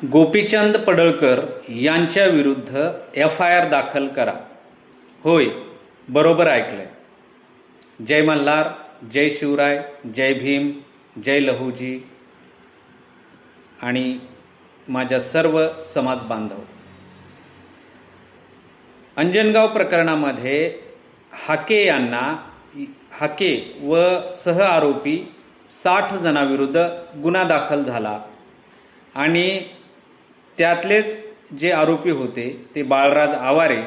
गोपीचंद पडळकर यांच्या विरुद्ध FIR दाखल करा। होय, बरोबर ऐकलंय। जय मल्हार, जय शिवराय, जय भीम, जय लहूजी आणि माझ्या सर्व समाज बांधव। अंजनगाव प्रकरणामध्ये हाके व सह आरोपी 60 जणांविरुद्ध गुन्हा दाखल झाला आणि त्यातलेच जे आरोपी होते ते बाळराज आवारे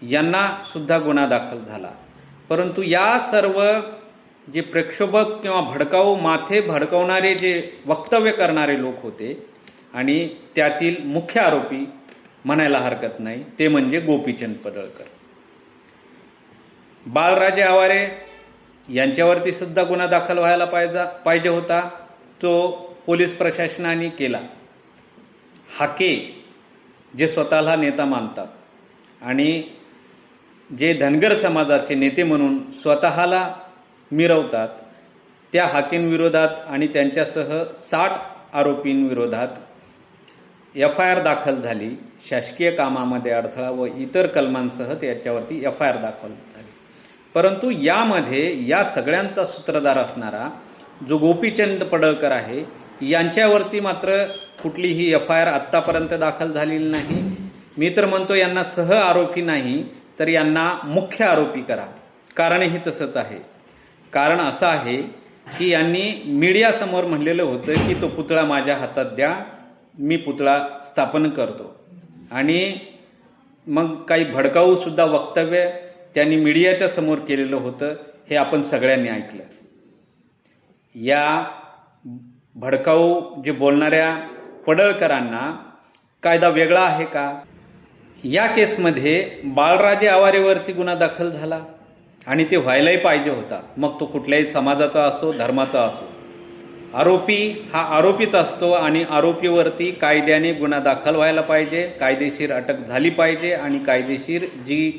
यांना सुद्धा गुन्हा दाखल झाला। परंतु या सर्व जे प्रक्षोभक किंवा माथे भडकवणारे जे वक्तव्य करणारे लोक होते आणि त्यातील मुख्य आरोपी म्हणायला हरकत नाही ते म्हणजे गोपीचंद पडळकर। बाळराजे आवारे यांच्यावरती सुद्धा गुन्हा दाखल व्हायला पाहिजे होता, तो पोलीस प्रशासनाने केला। हाके जे स्वतःला नेता मानतात आणि जे धनगर समाजाचे नेते म्हणून स्वतःला मिरवतात त्या हाकेंविरोधात आणि त्यांच्यासह 60 आरोपींविरोधात FIR दाखल झाली। शासकीय कामामध्ये अडथळा व इतर कलमांसह त्याच्यावरती FIR दाखल झाली। परंतु यामध्ये या सगळ्यांचा सूत्रधार असणारा जो गोपीचंद पडळकर आहे यांच्यावरती मात्र कुठलीही FIR आत्तापर्यंत दाखल झालेली नाही। मी तर म्हणतो यांना सह आरोपी नाही तर यांना मुख्य आरोपी करा। कारणही तसंच आहे। कारण असं आहे की यांनी मीडियासमोर म्हणलेलं होतं की तो पुतळा माझ्या हातात द्या, मी पुतळा स्थापन करतो आणि मग काही भडकाऊ सुद्धा वक्तव्य त्यांनी मीडियाच्या समोर केलेलं होतं, हे आपण सगळ्यांनी ऐकलं। या भडकाऊ जे बोलणाऱ्या पडळकरांना कायदा वेगळा आहे का? या केसमध्ये बाळराजे आवारेवरती गुन्हा दाखल झाला आणि ते व्हायलाही पाहिजे होता, मग तो कुठल्याही समाजाचा असो, धर्माचा असो। आरोपी हा आरोपीच असतो आणि आरोपीवरती कायद्याने गुन्हा दाखल व्हायला पाहिजे, कायदेशीर अटक झाली पाहिजे आणि कायदेशीर जी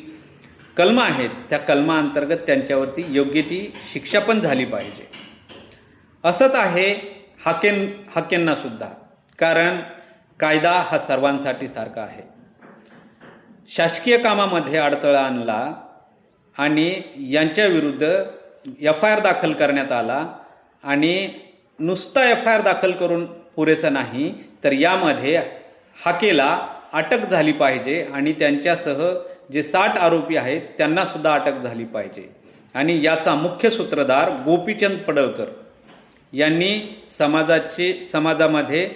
कलमं आहेत त्या कलमाअंतर्गत त्यांच्यावरती योग्य ती शिक्षा पण झाली पाहिजे। असंच आहे हाकेंना सुद्धा, कारण कायदा हा सर्वांसाठी सारखा आहे। शासकीय कामामध्ये अडथळा आणला आणि यांच्या विरुद्ध FIR दाखल करण्यात आला आणि नुसता FIR दाखल करून पुरेसं नाही तर यामध्ये हाकेला अटक झाली पाहिजे आणि त्यांच्यासह जे 60 आरोपी आहेत त्यांना सुद्धा अटक झाली पाहिजे। आणि याचा मुख्य सूत्रधार गोपीचंद पडळकर यांनी समाजामध्ये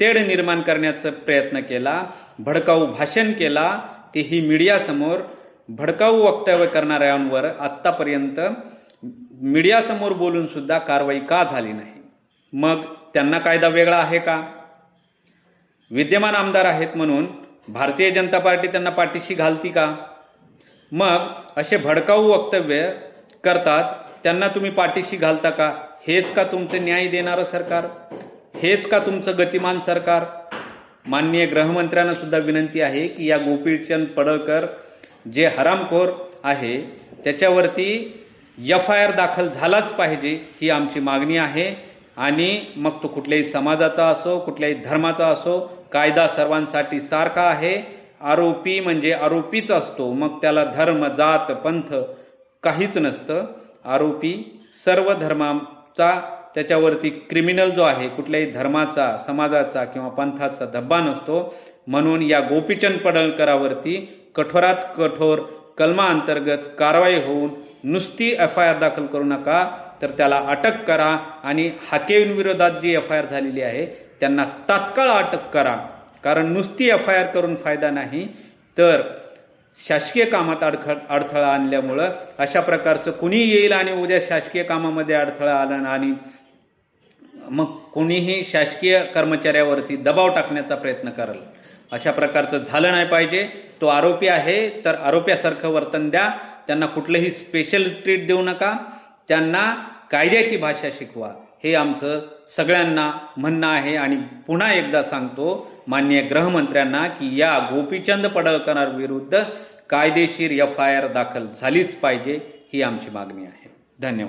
तेढ निर्माण करण्याचा प्रयत्न केला, भडकाऊ भाषण केला, तेही मीडियासमोर। भडकाऊ वक्तव्य करणाऱ्यांवर आत्तापर्यंत मीडियासमोर बोलून सुद्धा कारवाई का झाली नाही? मग त्यांना कायदा वेगळा आहे का? विद्यमान आमदार आहेत म्हणून भारतीय जनता पार्टी त्यांना पाठीशी घालती का? मग असे भडकाऊ वक्तव्य करतात त्यांना तुम्ही पाठीशी घालता का? हेच का तुमचं न्याय देणारं सरकार? हेच का तुमचं गतिमान सरकार? माननीय गृहमंत्र्यांना सुद्धा विनंती आहे की या गोपीचंद पडळकर जे हरामखोर आहे त्याच्यावरती FIR दाखल झालाच पाहिजे, ही आमची मागणी आहे। आणि मग तो कुठल्याही समाजाचा असो, कुठल्याही धर्माचा असो, कायदा सर्वांसाठी सारखा आहे। आरोपी म्हणजे आरोपीच असतो, मग त्याला धर्म, जात, पंथ काहीच नसतं। आरोपी सर्व धर्माचा, त्याच्यावरती क्रिमिनल जो आहे कुठल्याही धर्माचा, समाजाचा किंवा पंथाचा धब्बा नसतो। म्हणून या गोपीचंद पडळकरावरती कठोरात कठोर कलमाअंतर्गत कारवाई होऊन नुसती FIR दाखल करू नका तर त्याला अटक करा आणि हाकेंविरोधात जी FIR झालेली आहे त्यांना तात्काळ अटक करा। कारण नुसती FIR करून फायदा नाही, तर शासकीय कामात अडथळा आणल्यामुळं अशा प्रकारचं कुणी येईल आणि उद्या शासकीय कामामध्ये अडथळा आला आणि मग कोणीही शासकीय कर्मचाऱ्यावरती दबाव टाकण्याचा प्रयत्न करेल, अशा प्रकारचं झालं नाही पाहिजे। तो आरोपी आहे तर आरोप्यासारखं वर्तन द्या, त्यांना कुठलंही स्पेशल ट्रीट देऊ नका, त्यांना कायद्याची भाषा शिकवा, हे आमचं सगळ्यांना म्हणणं आहे। आणि पुन्हा एकदा सांगतो माननीय गृहमंत्र्यांना की या गोपीचंद पडळकरांविरुद्ध कायदेशीर FIR दाखल झालीच पाहिजे, ही आमची मागणी आहे। धन्यवाद।